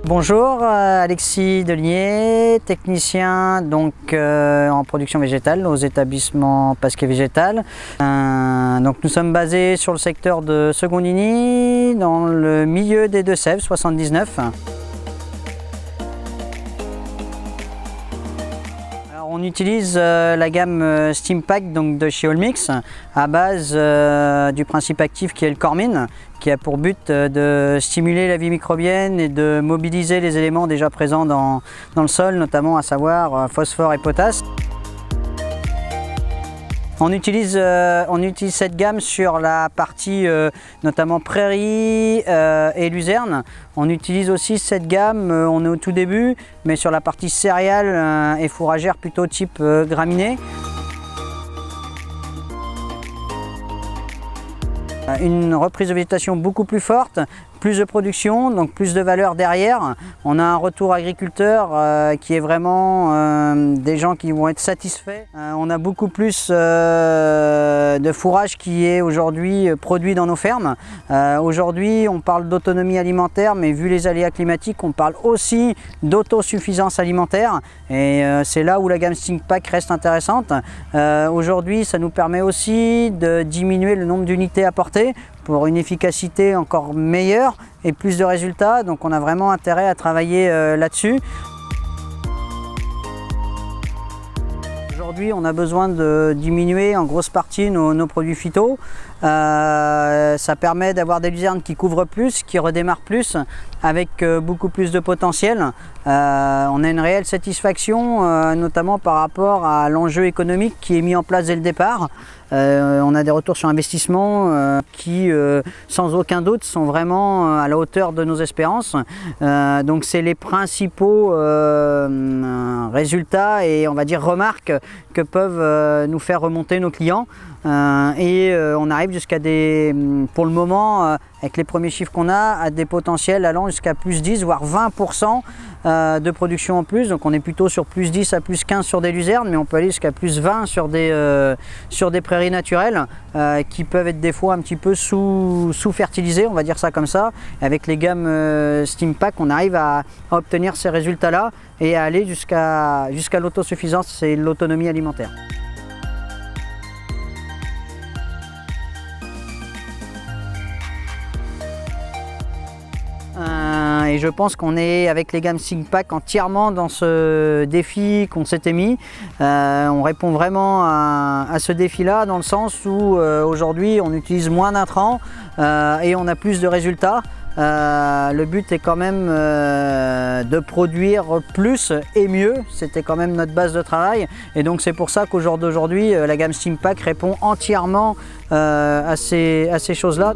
Bonjour, Alexis Deligné, technicien en production végétale aux établissements Pasquier Végétal. Donc nous sommes basés sur le secteur de Secondigny, dans le milieu des Deux-Sèvres, 79. On utilise la gamme Steampack de chez Allmix à base du principe actif qui est le cormine, qui a pour but de stimuler la vie microbienne et de mobiliser les éléments déjà présents dans le sol, notamment à savoir phosphore et potasse. On utilise cette gamme sur la partie notamment prairie et luzerne. On utilise aussi cette gamme, on est au tout début, mais sur la partie céréales et fourragères plutôt type graminées. Une reprise de végétation beaucoup plus forte, plus de production, donc plus de valeur derrière. On a un retour agriculteur qui est vraiment des gens qui vont être satisfaits. On a beaucoup plus de fourrage qui est aujourd'hui produit dans nos fermes. Aujourd'hui, on parle d'autonomie alimentaire, mais vu les aléas climatiques, on parle aussi d'autosuffisance alimentaire. Et c'est là où la gamme Steampack reste intéressante. Aujourd'hui, ça nous permet aussi de diminuer le nombre d'unités apportées pour une efficacité encore meilleure et plus de résultats. Donc on a vraiment intérêt à travailler là-dessus. Aujourd'hui, on a besoin de diminuer en grosse partie nos produits phyto. Ça permet d'avoir des luzernes qui couvrent plus, qui redémarrent plus, avec beaucoup plus de potentiel. On a une réelle satisfaction, notamment par rapport à l'enjeu économique qui est mis en place dès le départ. On a des retours sur investissement qui, sans aucun doute, sont vraiment à la hauteur de nos espérances. Donc c'est les principaux résultats et on va dire remarques que peuvent nous faire remonter nos clients. On arrive jusqu'à des, pour le moment, avec les premiers chiffres qu'on a, à des potentiels allant jusqu'à plus 10 voire 20% de production en plus. Donc on est plutôt sur plus 10 à plus 15 sur des luzernes, mais on peut aller jusqu'à plus 20 sur des prairies naturelles qui peuvent être des fois un petit peu sous-fertilisées, on va dire ça comme ça. Avec les gammes Steampack, on arrive à obtenir ces résultats-là et à aller jusqu'à l'autosuffisance et l'autonomie alimentaire. Et je pense qu'on est avec les gammes Steampack entièrement dans ce défi qu'on s'était mis. On répond vraiment à ce défi-là dans le sens où aujourd'hui on utilise moins d'intrants et on a plus de résultats. Le but est quand même de produire plus et mieux, c'était quand même notre base de travail et donc c'est pour ça qu'au jour d'aujourd'hui la gamme Steampack répond entièrement à ces choses-là.